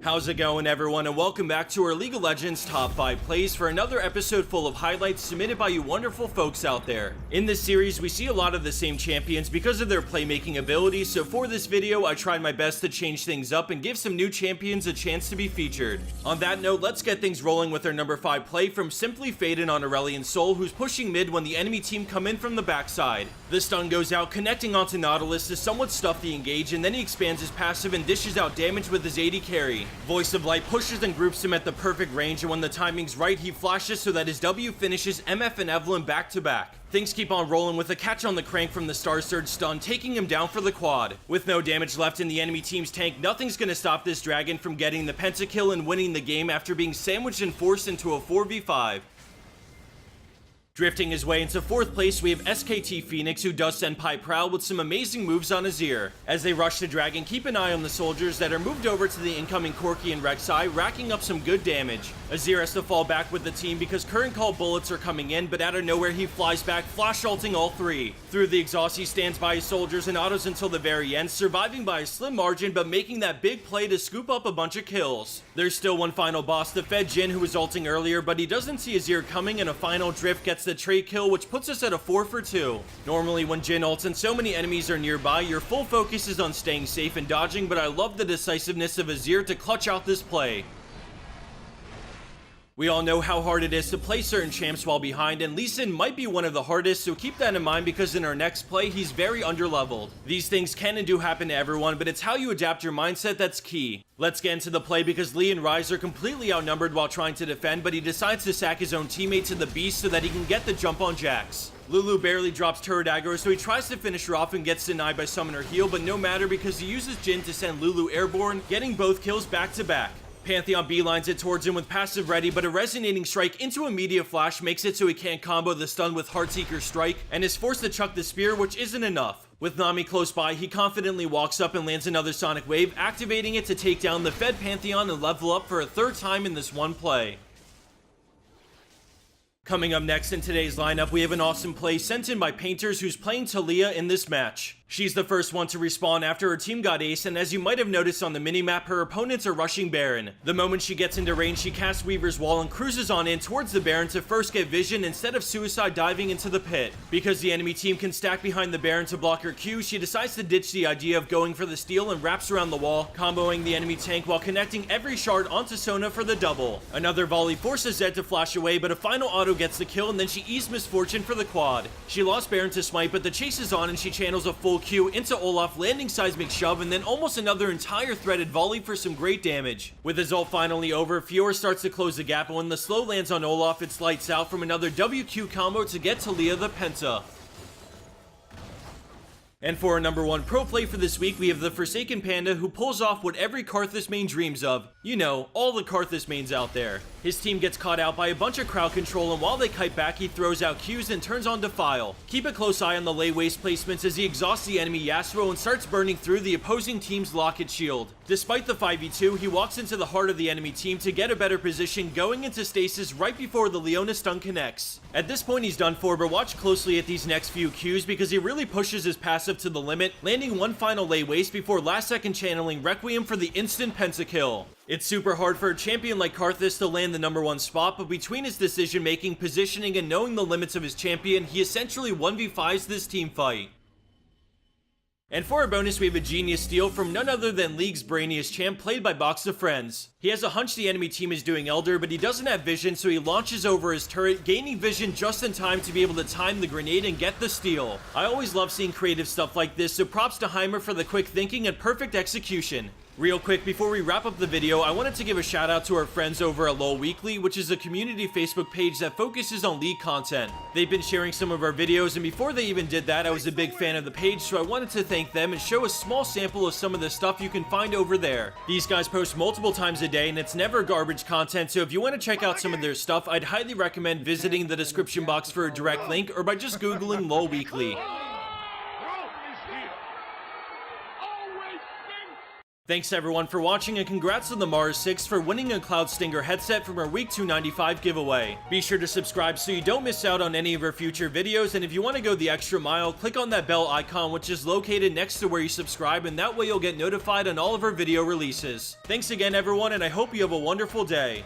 How's it going, everyone, and welcome back to our League of Legends Top 5 Plays for another episode full of highlights submitted by you wonderful folks out there. In this series, we see a lot of the same champions because of their playmaking abilities, so for this video, I tried my best to change things up and give some new champions a chance to be featured. On that note, let's get things rolling with our number 5 play from Simply Faded on Aurelion Sol, who's pushing mid when the enemy team come in from the backside. The stun goes out, connecting onto Nautilus to somewhat stuff the engage, and then he expands his passive and dishes out damage with his AD carry. Voice of Light pushes and groups him at the perfect range, and when the timing's right, he flashes so that his W finishes MF and Evelyn back to back. Things keep on rolling with a catch on the crank from the Star Surge stun, taking him down for the quad. With no damage left in the enemy team's tank, nothing's gonna stop this dragon from getting the Pentakill and winning the game after being sandwiched and forced into a 4v5. Drifting his way into 4th place, we have SKT Phoenix, who does Senpai Prowl with some amazing moves on Azir. As they rush the dragon, keep an eye on the soldiers that are moved over to the incoming Corki and Rek'Sai, racking up some good damage. Azir has to fall back with the team because current call bullets are coming in, but out of nowhere he flies back, flash ulting all three. Through the exhaust, he stands by his soldiers and autos until the very end, surviving by a slim margin, but making that big play to scoop up a bunch of kills. There's still one final boss, the Fed Jin, who was ulting earlier, but he doesn't see Azir coming, and a final drift gets the trade kill, which puts us at a 4 for 2. Normally when Jin ults and so many enemies are nearby, your full focus is on staying safe and dodging, but I love the decisiveness of Azir to clutch out this play. We all know how hard it is to play certain champs while behind, and Lee Sin might be one of the hardest, so keep that in mind because in our next play, he's very underleveled. These things can and do happen to everyone, but it's how you adapt your mindset that's key. Let's get into the play because Lee and Ryze are completely outnumbered while trying to defend, but he decides to sack his own teammate to the beast so that he can get the jump on Jax. Lulu barely drops turret aggro, so he tries to finish her off and gets denied by summoner heal, but no matter because he uses Jhin to send Lulu airborne, getting both kills back to back. Pantheon beelines it towards him with passive ready, but a resonating strike into a media flash makes it so he can't combo the stun with Heartseeker strike, and is forced to chuck the spear, which isn't enough. With Nami close by, he confidently walks up and lands another Sonic Wave, activating it to take down the Fed Pantheon and level up for a 3rd time in this one play. Coming up next in today's lineup, we have an awesome play sent in by Painters, who's playing Taliyah in this match. She's the first one to respawn after her team got ace, and as you might have noticed on the minimap, her opponents are rushing Baron. The moment she gets into range, she casts Weaver's Wall and cruises on in towards the Baron to first get vision instead of suicide diving into the pit. Because the enemy team can stack behind the Baron to block her Q, she decides to ditch the idea of going for the steal and wraps around the wall, comboing the enemy tank while connecting every shard onto Sona for the double. Another volley forces Zed to flash away, but a final auto gets the kill, and then she eased Misfortune for the quad. She lost Baron to smite, but the chase is on and she channels a full Q into Olaf, landing seismic shove, and then almost another entire threaded volley for some great damage. With his ult finally over, Fiora starts to close the gap, and when the slow lands on Olaf, it's lights out from another WQ combo to get Taliyah the Penta. And for our number 1 pro play for this week, we have the Forsaken Panda, who pulls off what every Karthus main dreams of. You know, all the Karthus mains out there. His team gets caught out by a bunch of crowd control, and while they kite back, he throws out Qs and turns on Defile. Keep a close eye on the lay waste placements as he exhausts the enemy Yasuo and starts burning through the opposing team's Locket shield. Despite the 5v2, he walks into the heart of the enemy team to get a better position, going into stasis right before the Leona stun connects. At this point, he's done for, but watch closely at these next few Qs because he really pushes his passive to the limit, landing one final lay waste before last second channeling Requiem for the instant Pentakill. It's super hard for a champion like Karthus to land the number 1 spot, but between his decision making, positioning, and knowing the limits of his champion, he essentially 1v5s this team fight. And for our bonus, we have a genius steal from none other than League's brainiest champ, played by Box of Friends. He has a hunch the enemy team is doing Elder, but he doesn't have vision, so he launches over his turret, gaining vision just in time to be able to time the grenade and get the steal. I always love seeing creative stuff like this, so props to Heimer for the quick thinking and perfect execution. Real quick, before we wrap up the video, I wanted to give a shout out to our friends over at LoL Weekly, which is a community Facebook page that focuses on League content. They've been sharing some of our videos, and before they even did that, I was a big fan of the page, so I wanted to thank them and show a small sample of some of the stuff you can find over there. These guys post multiple times a day, and it's never garbage content, so if you want to check out some of their stuff, I'd highly recommend visiting the description box for a direct link, or by just googling LoL Weekly. Thanks everyone for watching, and congrats on the Mars 6 for winning a Cloud Stinger headset from our week 295 giveaway. Be sure to subscribe so you don't miss out on any of our future videos, and if you want to go the extra mile, click on that bell icon which is located next to where you subscribe, and that way you'll get notified on all of our video releases. Thanks again everyone, and I hope you have a wonderful day.